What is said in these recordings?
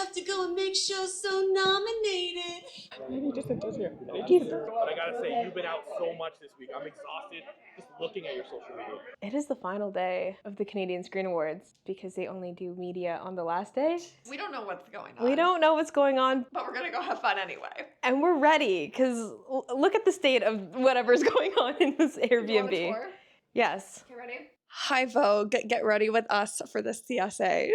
have to go and make sure so nominated. Manny Jacinto's here. But I gotta say, you've been out so much this week. I'm exhausted just looking at your social media. It is the final day of the Canadian Screen Awards because they only do media on the last day. We don't know what's going on. We don't know what's going on. But we're gonna go have fun anyway. And we're ready because look at the state of whatever's going on in this Airbnb. You want a tour? Yes. You ready? Hi Vogue, get ready with us for the CSAs.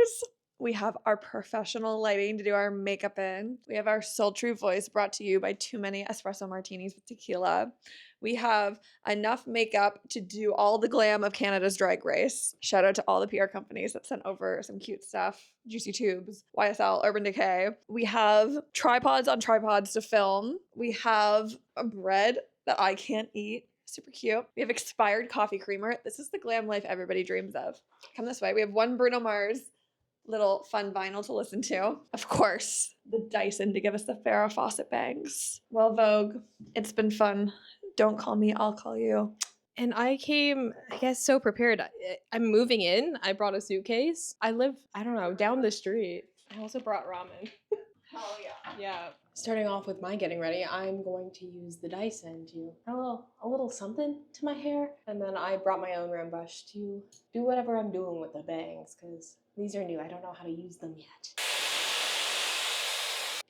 We have our professional lighting to do our makeup in. We have our sultry voice brought to you by Too Many Espresso Martinis with Tequila. We have enough makeup to do all the glam of Canada's Drag Race. Shout out to all the PR companies that sent over some cute stuff. Juicy Tubes, YSL, Urban Decay. We have tripods on tripods to film. We have a bread that I can't eat. Super cute. We have expired coffee creamer. This is the glam life everybody dreams of. Come this way. We have one Bruno Mars little fun vinyl to listen to. Of course, the Dyson to give us the Farrah Fawcett bangs. Well, Vogue, it's been fun. Don't call me, I'll call you. And I came, I guess, so prepared. I'm moving in. I brought a suitcase. I live, I don't know, down the street. I also brought ramen. Hell yeah. Yeah. Starting off with my getting ready, I'm going to use the Dyson to add a little something to my hair. And then I brought my own round brush to do whatever I'm doing with the bangs because these are new. I don't know how to use them yet.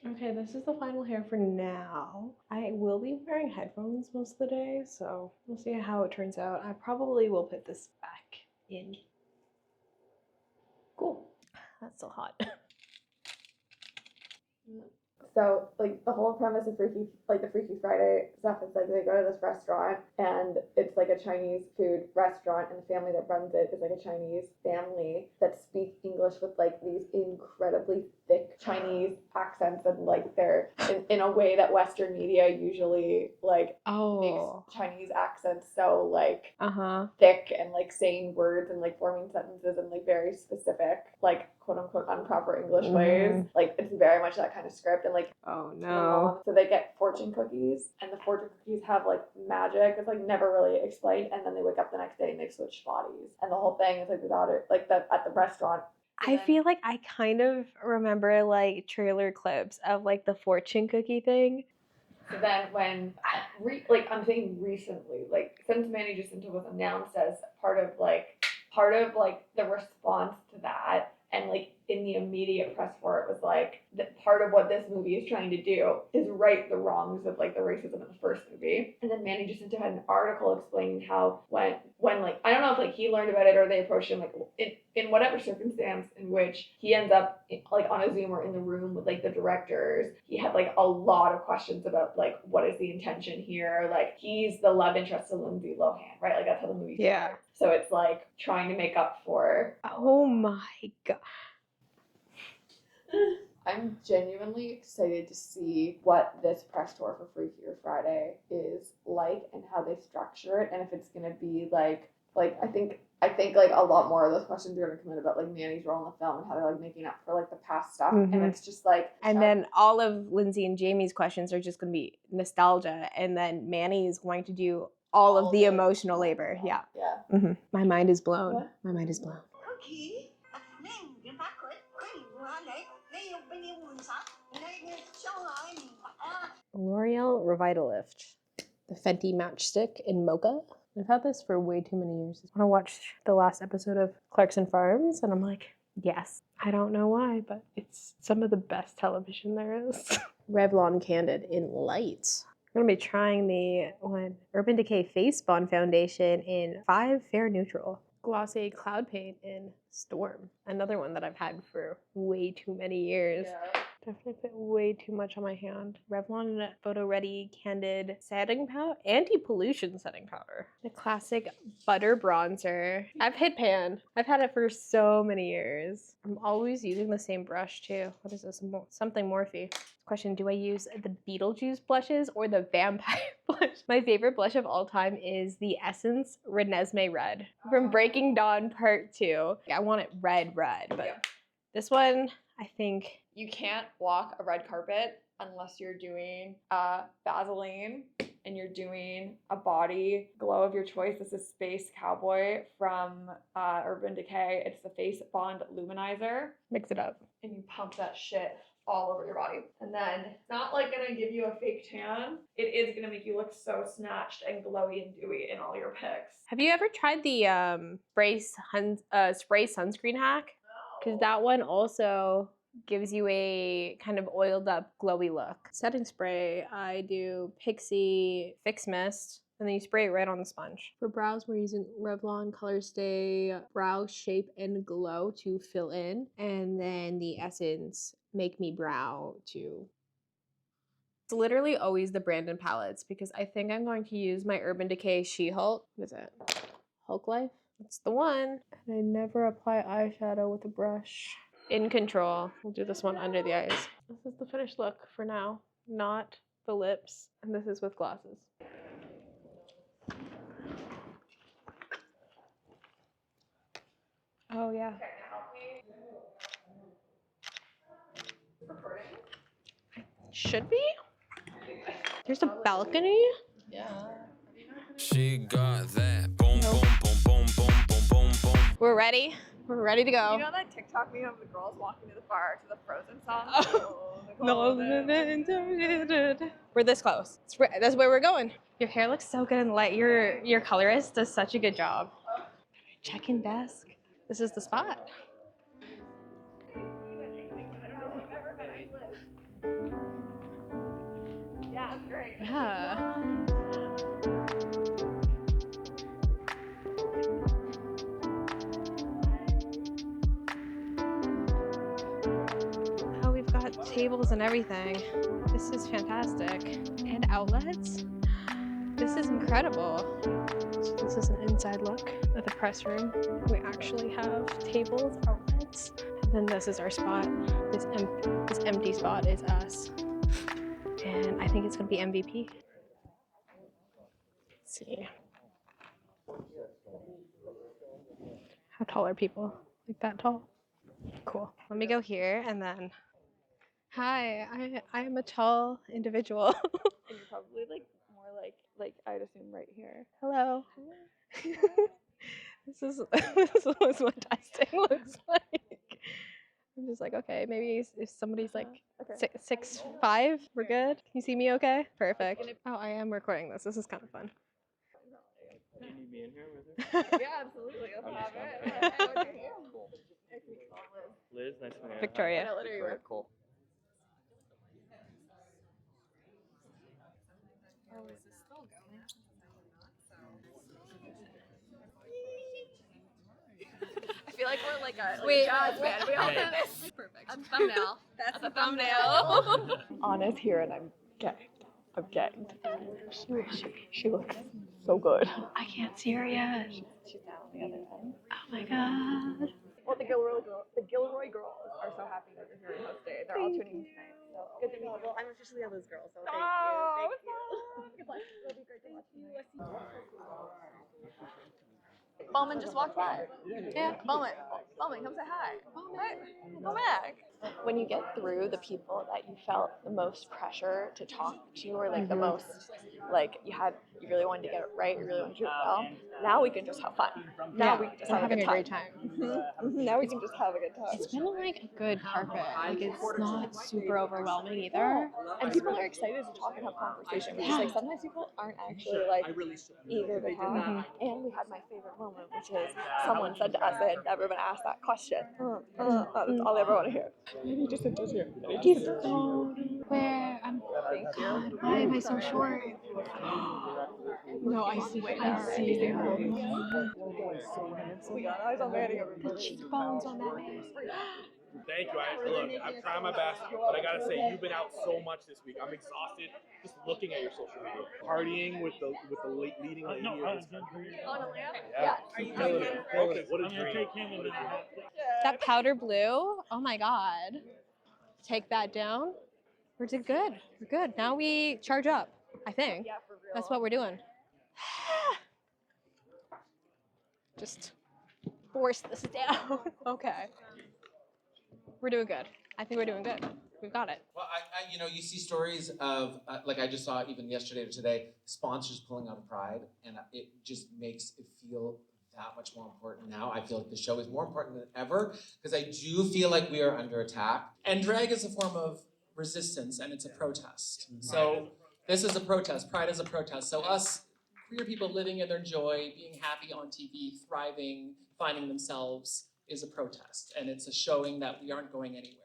Okay, this is the final hair for now. I will be wearing headphones most of the day, so we'll see how it turns out. I probably will put this back in. Cool. That's so hot. So, like, the whole premise of Freaky Friday stuff is like they go to this restaurant and it's like a Chinese food restaurant and the family that runs it is like a Chinese family that speak English with like these incredibly thick Chinese accents and like they're in a way that Western media usually like makes Chinese accents so like thick and like saying words and like forming sentences in like very specific like quote unquote improper English ways. Like it's very much that kind of script and like oh no. So they get fortune cookies and the fortune cookies have like magic. It's like never really explained and then they wake up the next day and they've switched bodies. And the whole thing is like the daughter like at the restaurant. I feel like I kind of remember like trailer clips of like the fortune cookie thing. So then when, I'm saying recently, like since Manny Jacinto was announced as part of the response to that, and like in the immediate press for it was like that part of what this movie is trying to do is right the wrongs of like the racism in the first movie. And then Manny Jacinto had an article explaining how when like I don't know if like he learned about it or they approached him like in whatever circumstance in which he ends up like on a Zoom or in the room with like the directors, he had like a lot of questions about like what is the intention here? Like he's the love interest to Lindsay Lohan, right? Like that's how the movie starts. So it's like trying to make up for. Oh my god. I'm genuinely excited to see what this press tour for Freakier Friday is like and how they structure it and if it's gonna be like I think like a lot more of those questions are gonna come in about like Manny's role in the film and how they're like making up for like the past stuff and it's just like and then all of Lindsay and Jamie's questions are just gonna be nostalgia and then Manny is going to do all of the emotional labor. Yeah. My mind is blown. What? My mind is blown. Okay. L'Oreal Revitalift. The Fenty Matchstick in Mocha. I've had this for way too many years. I want to watch the last episode of Clarkson Farms and I'm like, yes. I don't know why, but it's some of the best television there is. Revlon Candid in Light. I'm going to be trying the Urban Decay Face Bond Foundation in 5 Fair Neutral. Glossy Cloud Paint in Storm. Another one that I've had for way too many years. Yeah. Definitely put way too much on my hand. Revlon Photo Ready Candid Setting Powder. Anti-pollution setting powder. The classic butter bronzer. I've hit pan. I've had it for so many years. I'm always using the same brush too. What is this? Something Morphe. Question, do I use the Beetlejuice blushes or the Vampire blush? My favorite blush of all time is the Essence Renesmee Red from Breaking Dawn Part 2. I want it red, but this one, I think... You can't walk a red carpet unless you're doing Vaseline and you're doing a body glow of your choice. This is Space Cowboy from Urban Decay. It's the Face Bond Luminizer. Mix it up. And you pump that shit all over your body. And then it's not like gonna give you a fake tan. It is gonna make you look so snatched and glowy and dewy in all your pics. Have you ever tried the spray sunscreen hack? Because that one also gives you a kind of oiled up, glowy look. Setting spray, I do Pixie Fix Mist, and then you spray it right on the sponge. For brows, we're using Revlon Color Stay Brow Shape and Glow to fill in, and then the Essence Make Me Brow to... It's literally always the Brandon palettes because I think I'm going to use my Urban Decay She-Hulk. What is it? Hulk Life? It's the one. And I never apply eyeshadow with a brush. In Control. We'll do this one under the eyes. This is the finished look for now, not the lips. And this is with glasses. Oh yeah. Should be? There's a balcony? Yeah. She got that boom, boom, boom, boom, boom, boom, boom, boom. We're ready. We're ready to go. You know that TikTok meme of the girls walking to the bar to the Frozen song? No. We're this close. That's where we're going. Your hair looks so good and light. Your colorist does such a good job. Check-in desk. This is the spot. Yeah, that's great. Yeah. Oh, we've got tables and everything. This is fantastic. And outlets. This is incredible. So this is an inside look at the press room. We actually have tables, outlets, and then this is our spot. This empty spot is us. And I think it's gonna be MVP. Let's see. How tall are people? Like that tall? Cool. Let me go here and then. Hi, I am a tall individual. And you're probably like more like I'd assume right here. Hello. This is what testing looks like. I'm just like, okay, maybe if somebody's like Okay. 6'5", we're good. Can you see me okay? Perfect. Oh, I am recording this. This is kind of fun. Do you need me in here with her? Yeah, absolutely. Let's I'm have just- it. okay. Cool. Liz, nice to meet you. Victoria. I literally work. Cool. Oh, is this still going? I feel like we're like a Wait. jazz band. We all do this. Perfect. That's a thumbnail. That's a thumbnail. Anna's here and I'm gagged. I'm gagged. She looks so good. I can't see her yet. She's down on the other end. Oh my god. Well, the Gilroy girls are so happy that they're here in host day. They're all tuning in tonight. So good to meet you. Well, I'm officially a Liz girl, so thank you. Thank you. Good luck. It'll be great to watch you. Bowman just walked by. Yeah. Bowman, come say hi. Hi. Go back. When you get through the people that you felt the most pressure to talk to, or like the most, like you really wanted to get it right, you really wanted to do it well. Now we can just have fun. Now we can just we're have having a a good great time. time. Now we can just have a good time. It's been like a good carpet. Like it's not super overwhelming either. And people are excited to talk and have conversation because like sometimes people aren't actually like eager to talk. And we had my favorite moment, which is someone said to us they had never been asked that question. That's all they ever want to hear. Maybe just sit here. He's so where I'm. God, why am I so short? No, I see. I see him. We got eyes on Manny. The cheekbones on that man. Thank you. Look, I'm trying my best, but I gotta say, you've been out so much this week. I'm exhausted just looking at your social media. Partying with the leading lady of this country. Yeah. Okay, what a dream. That powder blue. Oh my god. Take that down. We're good. We're good. Now we charge up. I think. Yeah, for real. That's what we're doing. Just force this down. Okay. We're doing good. I think we're doing good. We've got it. Well, you see stories of, like I just saw even yesterday or today, sponsors pulling out of Pride, and it just makes it feel that much more important now. I feel like the show is more important than ever because I do feel like we are under attack. And drag is a form of resistance and it's a protest. So this is a protest. Pride is a protest. So us queer people living in their joy, being happy on TV, thriving, finding themselves is a protest. And it's a showing that we aren't going anywhere.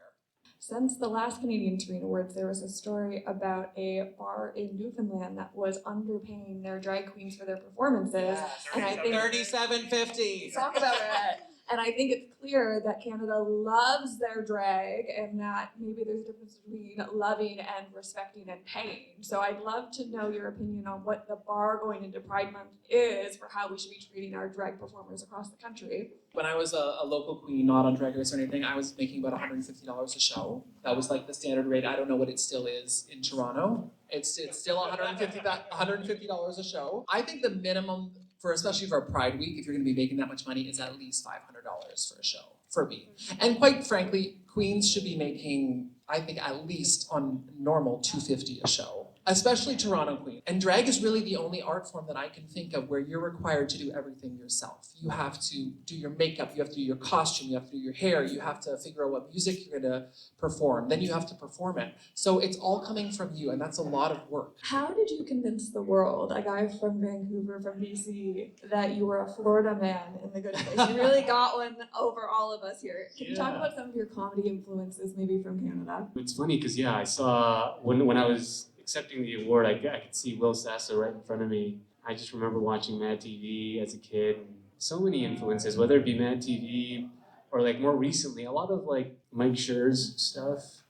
Since the last Canadian Screen Awards, there was a story about a bar in Newfoundland that was underpaying their drag queens for their performances. And I think $37.50. talk about it. And I think it's clear that Canada loves their drag and that maybe there's a difference between loving and respecting and paying. So I'd love to know your opinion on what the bar going into Pride Month is for how we should be treating our drag performers across the country. When I was a local queen, not on Drag Race or anything, I was making about $150 a show. That was like the standard rate. I don't know what it still is in Toronto. It's still $150 a show. I think the minimum especially for a Pride Week, if you're going to be making that much money, is at least $500 for a show, for me. And quite frankly, queens should be making, I think, at least on normal $250 a show. Especially Toronto queen. And drag is really the only art form that I can think of where you're required to do everything yourself. You have to do your makeup, you have to do your costume, you have to do your hair, you have to figure out what music you're gonna perform, then you have to perform it. So it's all coming from you, and that's a lot of work. How did you convince the world, a guy from Vancouver, from BC, that you were a Florida man in the good place? You really got one over all of us here. Can you talk about some of your comedy influences, maybe from Canada? It's funny because I saw when I was accepting the award, I could see Will Sasso right in front of me. I just remember watching Mad TV as a kid. So many influences, whether it be Mad TV or like more recently, a lot of like Mike Schur's stuff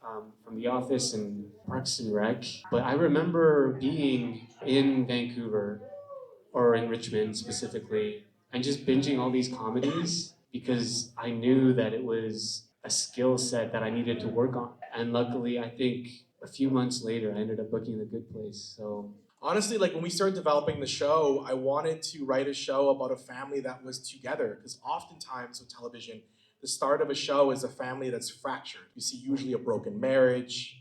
from The Office and Parks and Rec. But I remember being in Vancouver or in Richmond specifically and just binging all these comedies because I knew that it was a skill set that I needed to work on. And luckily, I think a few months later, I ended up booking The Good Place. So honestly, like when we started developing the show, I wanted to write a show about a family that was together, because oftentimes with television, the start of a show is a family that's fractured. You see usually a broken marriage,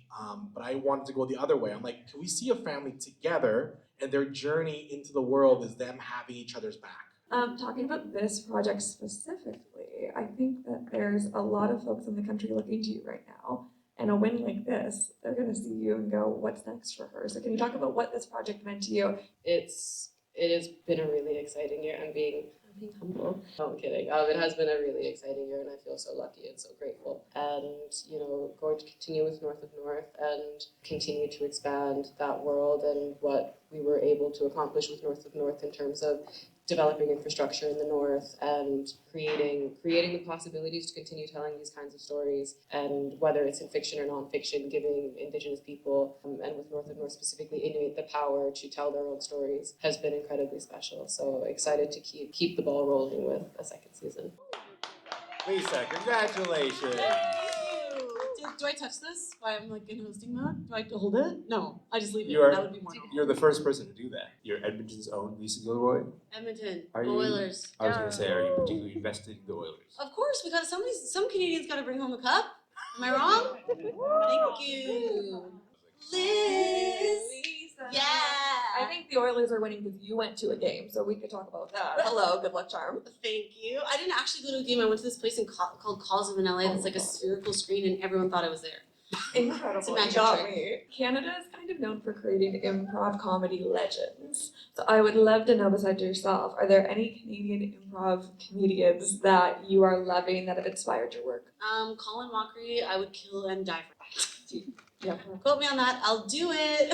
but I wanted to go the other way. I'm like, can we see a family together and their journey into the world is them having each other's back? Talking about this project specifically, I think that there's a lot of folks in the country looking to you right now. And a win like this, they're going to see you and go, what's next for her? So can you talk about what this project meant to you? It has been a really exciting year. I'm being humble. No, I'm kidding. It has been a really exciting year, and I feel so lucky and so grateful. And, going to continue with North of North and continue to expand that world and what we were able to accomplish with North of North in terms of developing infrastructure in the North and creating the possibilities to continue telling these kinds of stories, and whether it's in fiction or nonfiction, giving Indigenous people, and with North of North specifically Inuit, the power to tell their own stories has been incredibly special. So excited to keep the ball rolling with a second season. Lisa, congratulations. Do I touch this while I'm like in hosting mode? Do I hold it? No, I just leave it. That would be more normal. You're the first person to do that. You're Edmonton's own Lisa Gilroy. Edmonton, Are you? Oilers. I was going to say, are you particularly invested in the Oilers? Of course, we got some Canadians got to bring home the cup. Am I wrong? Thank you, Liz. Yeah. I think the Oilers are winning because you went to a game, so we could talk about that. Hello, good luck charm. Thank you. I didn't actually go to a game. I went to this place called Cosm in LA. That's like a spherical screen, and everyone thought I was there. Incredible. It's a magic You got trick. me. Canada is kind of known for creating improv comedy legends. So I would love to know, besides yourself, are there any Canadian improv comedians that you are loving that have inspired your work? Colin Mockery, I would kill and die for. Yeah. Quote me on that. I'll do it.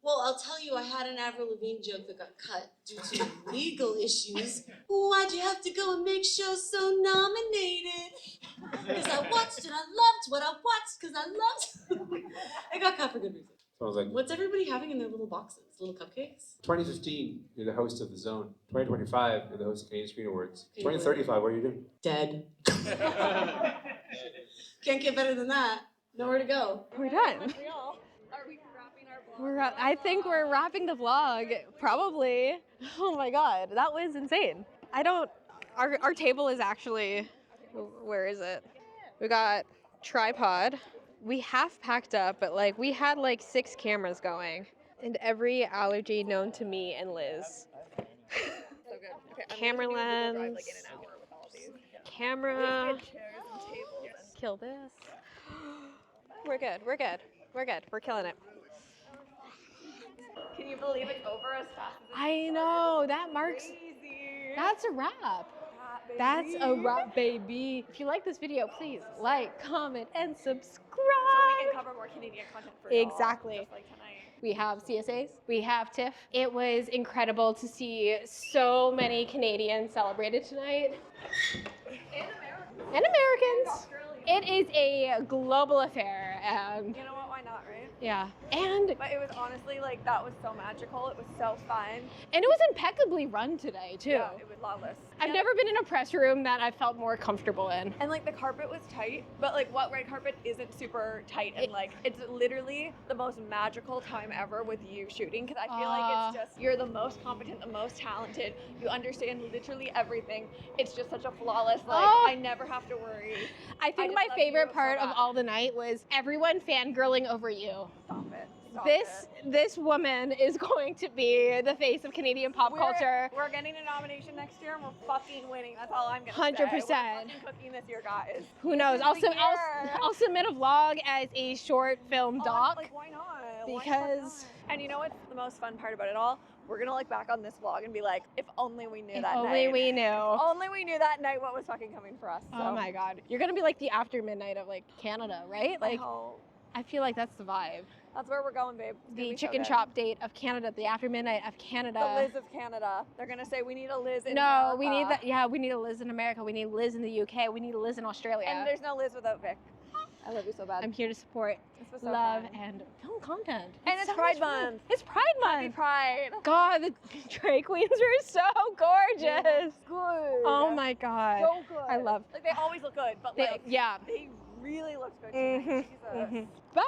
Well, I'll tell you, I had an Avril Lavigne joke that got cut due to legal issues. Why'd you have to go and make shows so nominated? Because I watched and I loved what I watched because I loved. It got cut for good reason. So I was like, What's everybody having in their little boxes? Little cupcakes? 2015, you're the host of The Zone. 2025, you're the host of Canadian Screen Awards. Can you believe 2035, what are you doing? Dead. Can't get better than that. Nowhere to go. We're done. I think we're wrapping the vlog, probably. Oh my god, that was insane. Our table is actually, where is it? We got tripod. We half packed up, but we had 6 cameras going. And every allergy known to me and Liz. So good. Okay, I'm camera we have to drive, lens, like, in an hour with all these. camera. We have chairs and tables and Kill this. We're good. We're good. We're good. We're killing it. can you believe it's over as fast as I know that marks. crazy? That's a wrap. That's a wrap, baby. If you like this video, please like, comment, and subscribe. So we can cover more Canadian content for y'all, Exactly. just like tonight. We have CSAs, we have TIFF. It was incredible to see so many Canadians celebrated tonight. And Americans. It is a global affair, and You know what? Why not, right? yeah. And But it was honestly like that was so magical. It was so fun. it was impeccably run today too. Yeah, it was lawless. I've never been in a press room that I felt more comfortable in. And like the carpet was tight, but like what red carpet isn't super tight and like it's literally the most magical time ever with you shooting because I feel like it's just you're the most competent, the most talented. You understand literally everything. It's just such a flawless like I never have to worry. I think just my love favorite you so part of bad. all the night was everyone fangirling over you. Stop it. Stop This woman is going to be the face of Canadian pop culture. We're getting a nomination next year and we're fucking winning. That's all I'm gonna 100%. say. We're fucking cooking this year, guys. Who knows? This is the year. I'll submit a vlog as a short film doc. Like why not? Because and you know what's the most fun part about it all? We're gonna look back on this vlog and be like, if only we knew that only night. we knew. If only we knew that night what was fucking coming for us. Oh my god. You're gonna be like the after midnight of like Canada, right? Like I feel like that's the vibe. That's where we're going, babe. It's gonna The be so chicken good. chop date of Canada, the after midnight of Canada. The Liz of Canada. They're gonna say we need a Liz in No, America. we need that. Yeah, we need a Liz in America. We need Liz in the UK. We need a Liz in Australia. And there's no Liz without Vic. I love you so bad. I'm here to support This was so love fun. and film content. And it's so Pride much fun. Month. It's Pride Month. Happy Pride. God, the drag queens are so gorgeous. Good. Oh my god. So good. I love. Like they always look good, but They, like yeah. they really looked good tonight. Jesus. Bye.